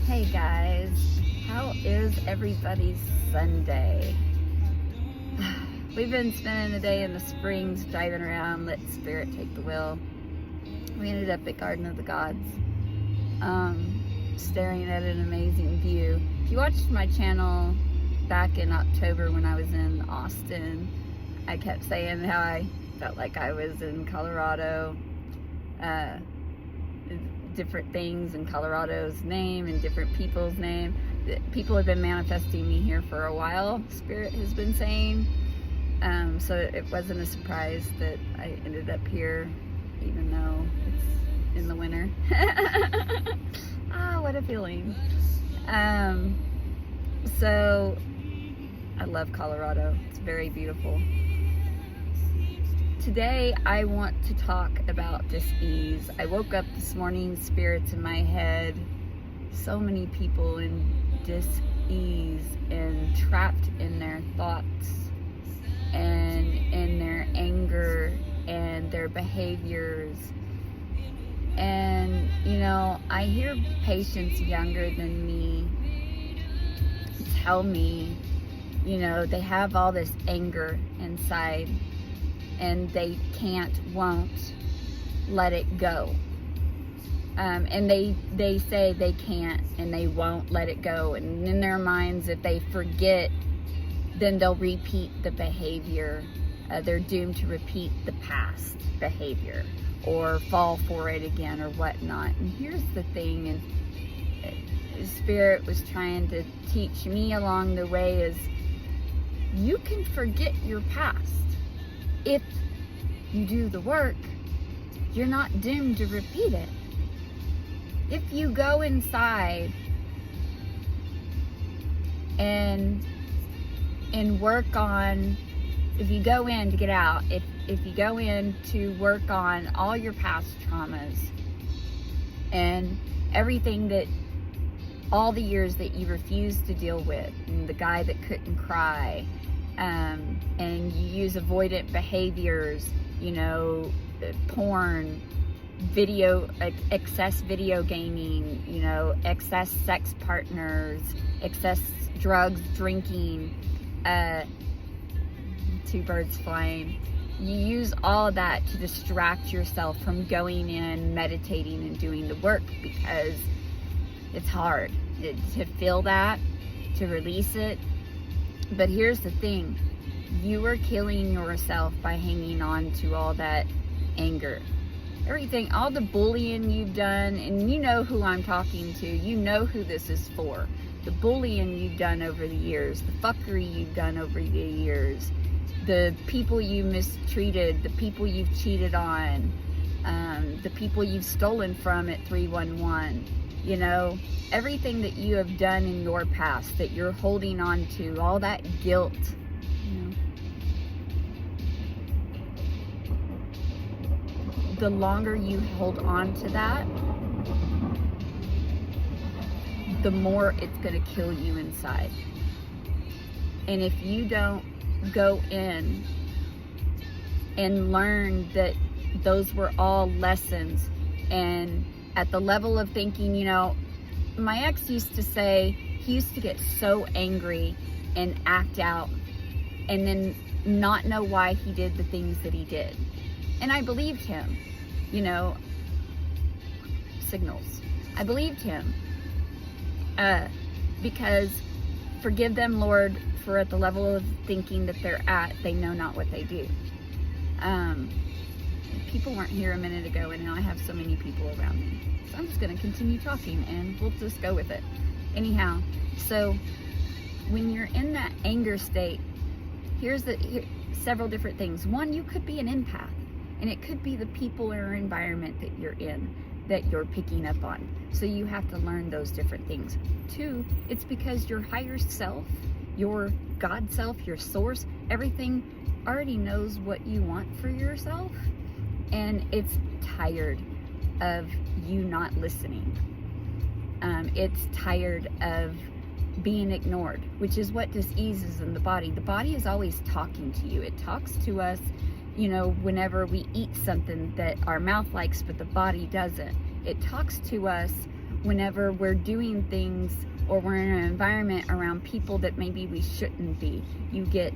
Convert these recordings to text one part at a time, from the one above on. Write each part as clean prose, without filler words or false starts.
Hey guys, how is everybody's Sunday? We've been spending the day in the Springs driving around, let Spirit take the wheel. We ended up at Garden of the Gods, staring at an amazing view. If you watched my channel back in October when I was in Austin, I kept saying how I felt like I was in Colorado. Different things in Colorado's name and different people's name. People have been manifesting me here for a while, Spirit has been saying. So it wasn't a surprise that I ended up here, even though it's in the winter. What a feeling. So I love Colorado. It's very beautiful. Today I want to talk about dis-ease. I woke up this morning, spirits in my head, so many people in dis-ease and trapped in their thoughts and in their anger and their behaviors. And I hear patients younger than me tell me, they have all this anger inside and they won't let it go. And they say they can't and they won't let it go. And in their minds, if they forget, then they'll repeat the behavior. They're doomed to repeat the past behavior or fall for it again or whatnot. And here's the thing, and Spirit was trying to teach me along the way, is you can forget your past. If you do the work, you're not doomed to repeat it. If you go inside and work on, if you go in to get out, if you go in to work on all your past traumas and everything that, all the years that you refused to deal with, and the guy that couldn't cry, and you use avoidant behaviors, porn, excess video gaming, excess sex partners, excess drugs, drinking, two birds flying. You use all of that to distract yourself from going in, meditating, and doing the work, because it's hard to feel that, to release it. But here's the thing, you are killing yourself by hanging on to all that anger. Everything, all the bullying you've done, and you know who I'm talking to, you know who this is for. The bullying you've done over the years, the fuckery you've done over the years, the people you mistreated, the people you've cheated on, the people you've stolen from at 311. Everything that you have done in your past that you're holding on to, all that guilt, the longer you hold on to that, the more it's going to kill you inside. And if you don't go in and learn that those were all lessons, and at the level of thinking, my ex used to say, he used to get so angry and act out and then not know why he did the things that he did. And I believed him, signals. I believed him, because forgive them, Lord, for at the level of thinking that they're at, they know not what they do. People weren't here a minute ago, and now I have so many people around me. So I'm just going to continue talking, and we'll just go with it. Anyhow, so when you're in that anger state, here's several different things. One, you could be an empath, and it could be the people or environment that you're in that you're picking up on. So you have to learn those different things. Two, it's because your higher self, your God self, your source, everything already knows what you want for yourself, and it's tired of you not listening. It's tired of being ignored, which is what dis-ease is in the body. The body is always talking to you. It talks to us, whenever we eat something that our mouth likes but the body doesn't. It talks to us whenever we're doing things or we're in an environment around people that maybe we shouldn't be. You get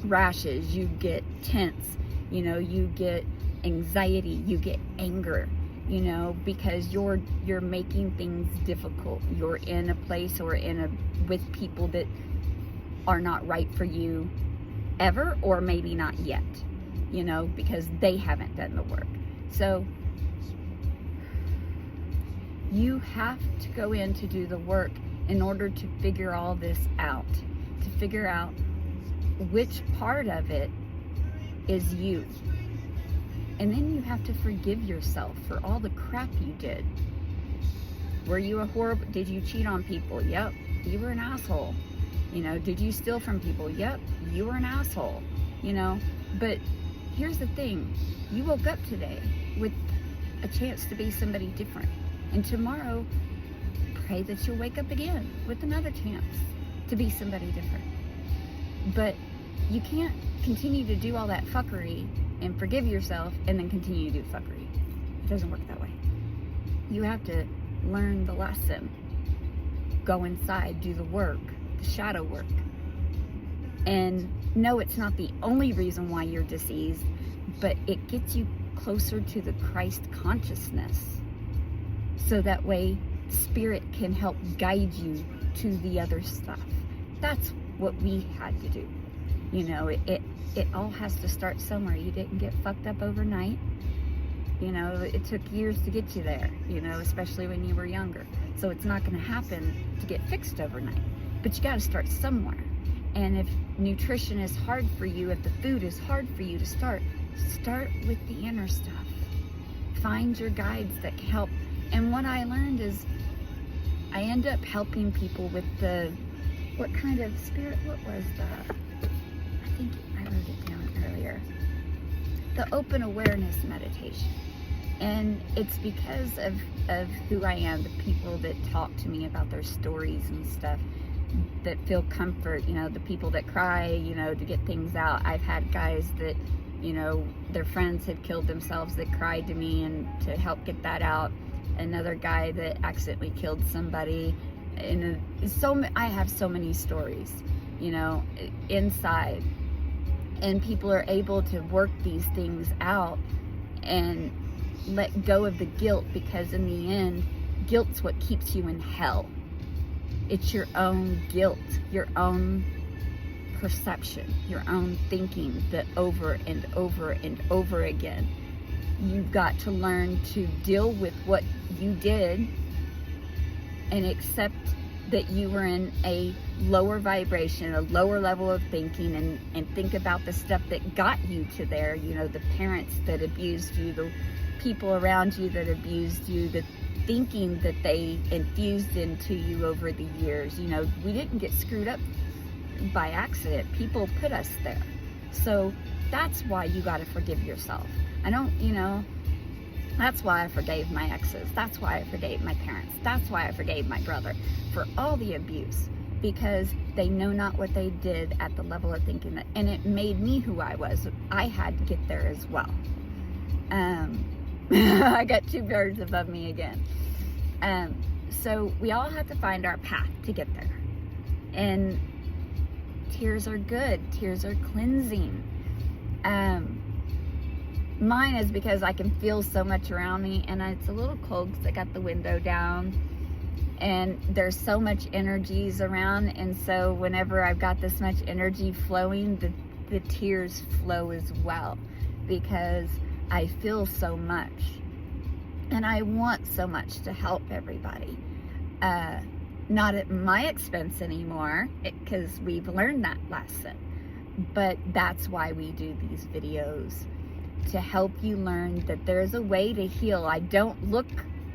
rashes, you get tense, you get anxiety, you get anger, because you're making things difficult. You're in a place or with people that are not right for you ever, or maybe not yet, because they haven't done the work. So you have to go in to do the work in order to figure all this out, to figure out which part of it is you. And then you have to forgive yourself for all the crap you did. Were you did you cheat on people? Yep, you were an asshole. Did you steal from people? Yep, you were an asshole. But here's the thing. You woke up today with a chance to be somebody different. And tomorrow, pray that you'll wake up again with another chance to be somebody different. But you can't continue to do all that fuckery and forgive yourself and then continue to do fuckery. It doesn't work that way. You have to learn the lesson. Go inside, do the work, the shadow work. And no, it's not the only reason why you're diseased, but it gets you closer to the Christ consciousness. So that way, Spirit can help guide you to the other stuff. That's what we had to do. It all has to start somewhere. You didn't get fucked up overnight. It took years to get you there, especially when you were younger. So it's not going to happen to get fixed overnight. But you got to start somewhere. And if nutrition is hard for you, if the food is hard for you to start with the inner stuff. Find your guides that can help. And what I learned is I end up helping people with what kind of spirit, what was that? I think I wrote it down earlier. The open awareness meditation. And it's because of who I am, the people that talk to me about their stories and stuff, that feel comfort, the people that cry, to get things out. I've had guys that, their friends had killed themselves that cried to me and to help get that out. Another guy that accidentally killed somebody. I have so many stories, inside. And people are able to work these things out and let go of the guilt, because in the end, guilt's what keeps you in hell. It's your own guilt, your own perception, your own thinking that over and over and over again. You've got to learn to deal with what you did and accept that you were in a lower vibration, a lower level of thinking, and think about the stuff that got you to there. The parents that abused you, the people around you that abused you, the thinking that they infused into you over the years. We didn't get screwed up by accident. People put us there. So that's why you got to forgive yourself. That's why I forgave my exes. That's why I forgave my parents. That's why I forgave my brother for all the abuse, because they know not what they did at the level of thinking that, and it made me who I was. I had to get there as well. I got two birds above me again. So we all have to find our path to get there. And tears are good. Tears are cleansing. Mine is because I can feel so much around me, and it's a little cold because I got the window down, and there's so much energies around, and so whenever I've got this much energy flowing, the tears flow as well, because I feel so much, and I want so much to help everybody. Not at my expense anymore, because we've learned that lesson, but that's why we do these videos, to help you learn that there's a way to heal. I don't look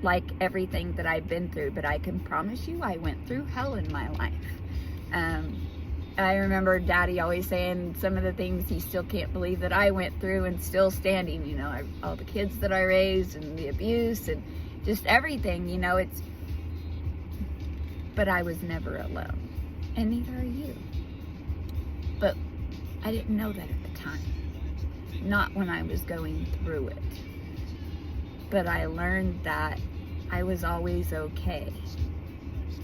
like everything that I've been through, but I can promise you I went through hell in my life. I remember Daddy always saying some of the things he still can't believe that I went through and still standing, all the kids that I raised and the abuse and just everything, but I was never alone, and neither are you. But I didn't know that at the time. Not when I was going through it. But I learned that I was always okay.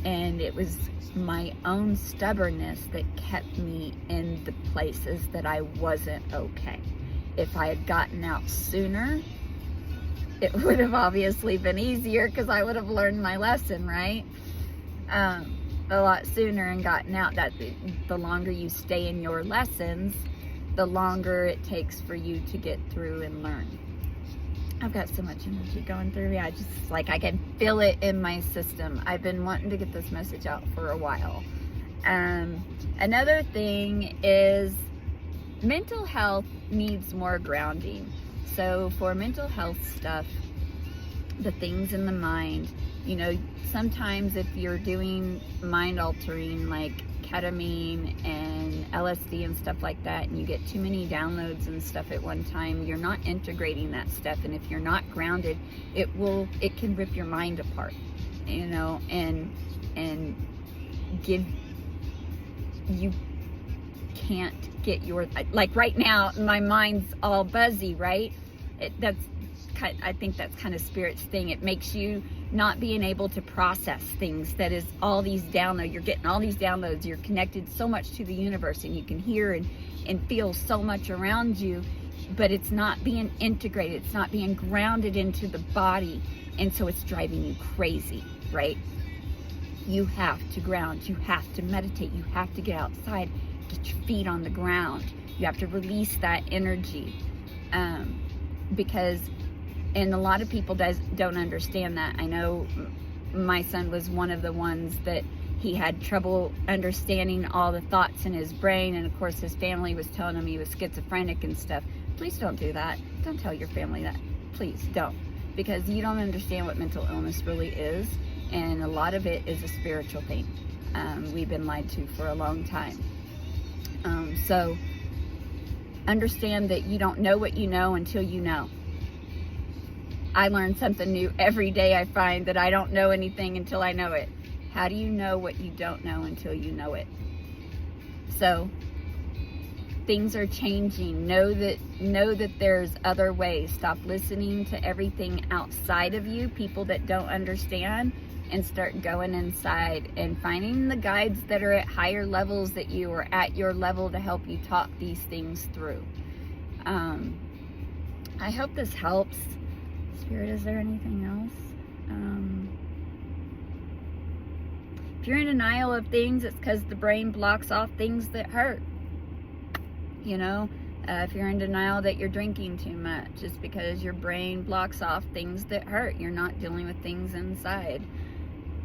And it was my own stubbornness that kept me in the places that I wasn't okay. If I had gotten out sooner, it would have obviously been easier because I would have learned my lesson, right? A lot sooner and gotten out. That the longer you stay in your lessons, the longer it takes for you to get through and learn. I've got so much energy going through me. I can feel it in my system. I've been wanting to get this message out for a while. Another thing is mental health needs more grounding. So for mental health stuff, the things in the mind, sometimes if you're doing mind altering like ketamine and LSD and stuff like that, and you get too many downloads and stuff at one time, you're not integrating that stuff. And if you're not grounded, it can rip your mind apart, and give you can't get your, like right now my mind's all buzzy, right? I think that's kind of Spirit's thing. It makes you not being able to process things. That is all these downloads. You're getting all these downloads. You're connected so much to the universe, and you can hear and feel so much around you, but it's not being integrated. It's not being grounded into the body, and so it's driving you crazy, right? You have to ground. You have to meditate. You have to get outside, get your feet on the ground. You have to release that energy, and a lot of people don't understand that. I know my son was one of the ones that he had trouble understanding all the thoughts in his brain, and of course his family was telling him he was schizophrenic and stuff. Please don't do that. Don't tell your family that. Please don't, because you don't understand what mental illness really is, and a lot of it is a spiritual thing. We've been lied to for a long time. So understand that you don't know what you know until you know. I learn something new every day. I find that I don't know anything until I know it. How do you know what you don't know until you know it? So things are changing. Know that there's other ways. Stop listening to everything outside of you, people that don't understand, and start going inside and finding the guides that are at higher levels that you are at your level to help you talk these things through. I hope this helps. Spirit, is there anything else? If you're in denial of things, it's because the brain blocks off things that hurt. If you're in denial that you're drinking too much, it's because your brain blocks off things that hurt. You're not dealing with things inside.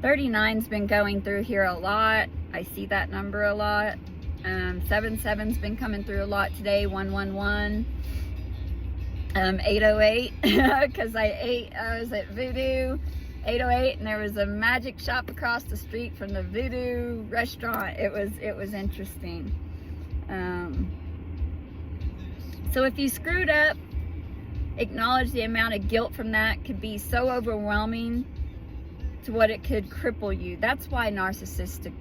39's been going through here a lot. I see that number a lot. 77's been coming through a lot today. 111. 808, because I was at Voodoo 808, and there was a magic shop across the street from the Voodoo restaurant. It was interesting. So if you screwed up, acknowledge the amount of guilt from that could be so overwhelming to what it could cripple you. That's why narcissistic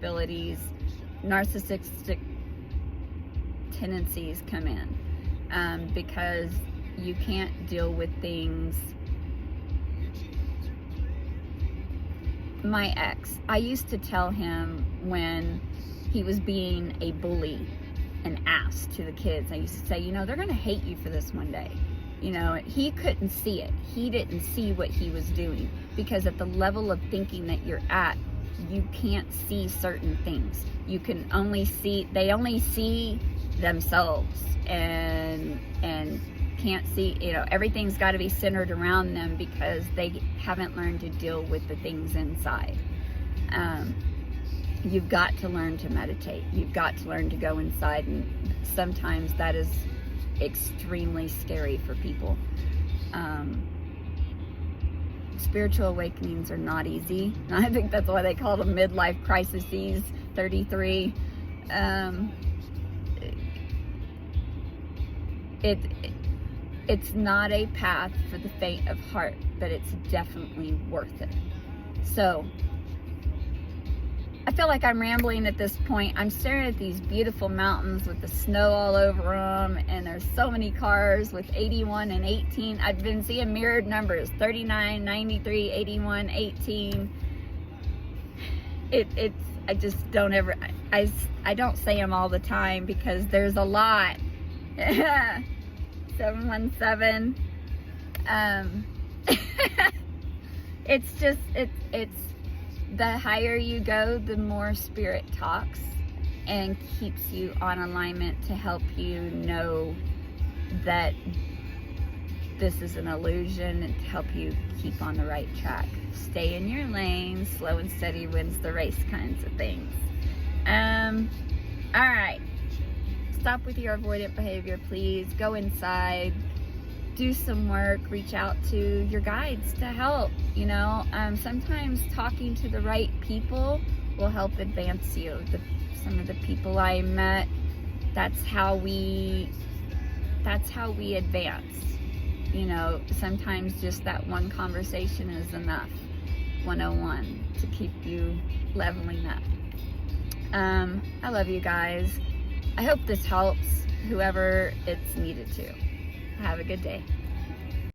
tendencies come in, because you can't deal with things. My ex, I used to tell him when he was being a bully, an ass to the kids, I used to say, they're going to hate you for this one day. He couldn't see it. He didn't see what he was doing, because at the level of thinking that you're at, you can't see certain things. You can only see, they only see themselves and can't see, everything's got to be centered around them because they haven't learned to deal with the things inside. You've got to learn to meditate. You've got to learn to go inside, and sometimes that is extremely scary for people. Spiritual awakenings are not easy. I think that's why they call them midlife crises. 33. It's not a path for the faint of heart, but it's definitely worth it. So, I feel like I'm rambling at this point. I'm staring at these beautiful mountains with the snow all over them, and there's so many cars with 81 and 18. I've been seeing mirrored numbers, 39, 93, 81, 18. I just don't ever, I don't say them all the time because there's a lot. 717. It's just, it's the higher you go, the more spirit talks and keeps you on alignment to help you know that this is an illusion and to help you keep on the right track. Stay in your lane, slow and steady wins the race kinds of things. All right. Stop with your avoidant behavior, please. Go inside, do some work, reach out to your guides to help. You know, sometimes talking to the right people will help advance you. Some of the people I met, that's how we advance. You know, sometimes just that one conversation is enough. 101 to keep you leveling up. I love you guys. I hope this helps whoever it's needed to. Have a good day.